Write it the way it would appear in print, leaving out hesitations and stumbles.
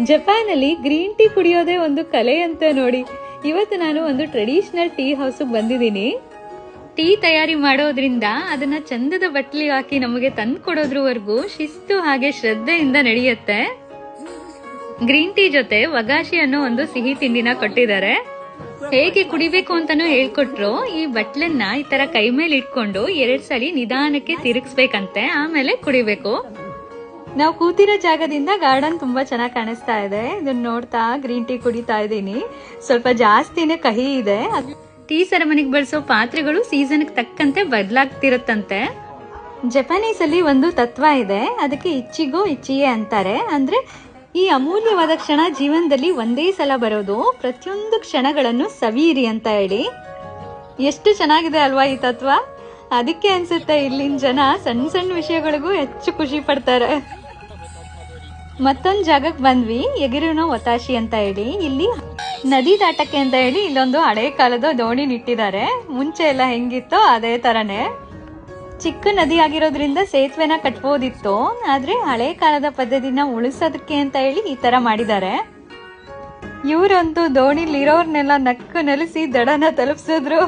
ಜಪಾನಲ್ಲಿ green tea ಕುಡಿಯೋದೇ ಒಂದು ಕಲೆ ಅಂತ ನೋಡಿ. ಇವತ್ತು ನಾನು ಒಂದು ಟ್ರೆಡಿಷನಲ್ ಟೀ ಹೌಸ್ಗೆ ಬಂದಿದ್ದೀನಿ. ಟೀ ತಯಾರಿ ಮಾಡೋದ್ರಿಂದ ಅದನ್ನ ಚಂದದ ಬಟ್ಲಿ ಹಾಕಿ ನಮಗೆ ತಂದು ಕೊಡೋದ್ರವರೆಗೂ ಶಿಸ್ತು ಹಾಗೆ ಶ್ರದ್ಧೆಯಿಂದ ನಡೆಯುತ್ತೆ. ಗ್ರೀನ್ ಟೀ ಜೊತೆ ವಗಾಶಿ ಅನ್ನೋ ಒಂದು ಸಿಹಿ ತಿಂಡಿನ ಕೊಟ್ಟಿದ್ದಾರೆ. ಹೇಗೆ ಕುಡಿಬೇಕು ಅಂತಾನು ಹೇಳ್ಕೊಟ್ರು. ಈ ಬಟ್ಲನ್ನ ಈ ತರ ಕೈ ಮೇಲೆ ಇಟ್ಕೊಂಡು 2 ಸಲ ನಿಧಾನಕ್ಕೆ ತಿರುಗಿಸ್ಬೇಕಂತೆ, ಆಮೇಲೆ ಕುಡಿಬೇಕು. ನಾವು ಕೂತಿರೋ ಜಾಗದಿಂದ ಗಾರ್ಡನ್ ತುಂಬಾ ಚೆನ್ನಾಗಿ ಕಾಣಿಸ್ತಾ ಇದೆ. ಇದನ್ನ ನೋಡ್ತಾ ಗ್ರೀನ್ ಟೀ ಕುಡಿತಾ ಇದ್ದೀನಿ. ಸ್ವಲ್ಪ ಜಾಸ್ತಿನೇ ಕಹಿ ಇದೆ. ಟೀ ಸೆರೆಮನಿಗೆ ಬಳಸೋ ಪಾತ್ರೆಗಳು ಸೀಸನ್ಗೆ ತಕ್ಕಂತೆ ಬದಲಾಗ್ತಿರುತ್ತಂತೆ. ಜಪಾನೀಸ್ ಅಲ್ಲಿ ಒಂದು ತತ್ವ ಇದೆ, ಅದಕ್ಕೆ ಇಚ್ಚಿಗೋ ಇಚ್ಚಿಯೇ ಅಂತಾರೆ. ಅಂದ್ರೆ ಈ ಅಮೂಲ್ಯವಾದ ಕ್ಷಣ ಜೀವನದಲ್ಲಿ ಒಂದೇ ಸಲ ಬರೋದು, ಪ್ರತಿಯೊಂದು ಕ್ಷಣಗಳನ್ನು ಸವಿಯಿರಿ ಅಂತ ಹೇಳಿ. ಎಷ್ಟು ಚೆನ್ನಾಗಿದೆ ಅಲ್ವಾ ಈ ತತ್ವ. ಅದಕ್ಕೆ ಅನ್ಸುತ್ತೆ ಇಲ್ಲಿನ ಜನ ಸಣ್ಣ ಸಣ್ಣ ವಿಷಯಗಳಿಗೂ ಹೆಚ್ಚು ಖುಷಿ ಪಡ್ತಾರೆ. ಮತ್ತೊಂದು ಜಾಗಕ್ಕೆ ಬಂದ್ವಿ, ಎಗಿರುನೋ ವತಾಶಿ ಅಂತ ಹೇಳಿ. ಇಲ್ಲಿ ನದಿ ದಾಟಕ್ಕೆ ಅಂತ ಹೇಳಿ ಇಲ್ಲೊಂದು ಹಳೆ ಕಾಲದ ದೋಣಿ ಇಟ್ಟಿದ್ದಾರೆ. ಮುಂಚೆ ಎಲ್ಲ ಹೆಂಗಿತ್ತೋ ಅದೇ ತರನೇ. ಚಿಕ್ಕ ನದಿ ಆಗಿರೋದ್ರಿಂದ ಸೇತುವೆನ ಕಟ್ಬೋದಿತ್ತು, ಆದ್ರೆ ಹಳೆ ಕಾಲದ ಪದ್ಧತಿನ ಉಳಿಸೋದಕ್ಕೆ ಅಂತ ಹೇಳಿ ಈ ತರ ಮಾಡಿದ್ದಾರೆ. ಇವರಂತೂ ದೋಣಿಲಿರೋರ್ನೆಲ್ಲ ನಕ್ಕು ನೆಲೆಸಿ ದಡನ ತಲುಪಿಸಿದ್ರು.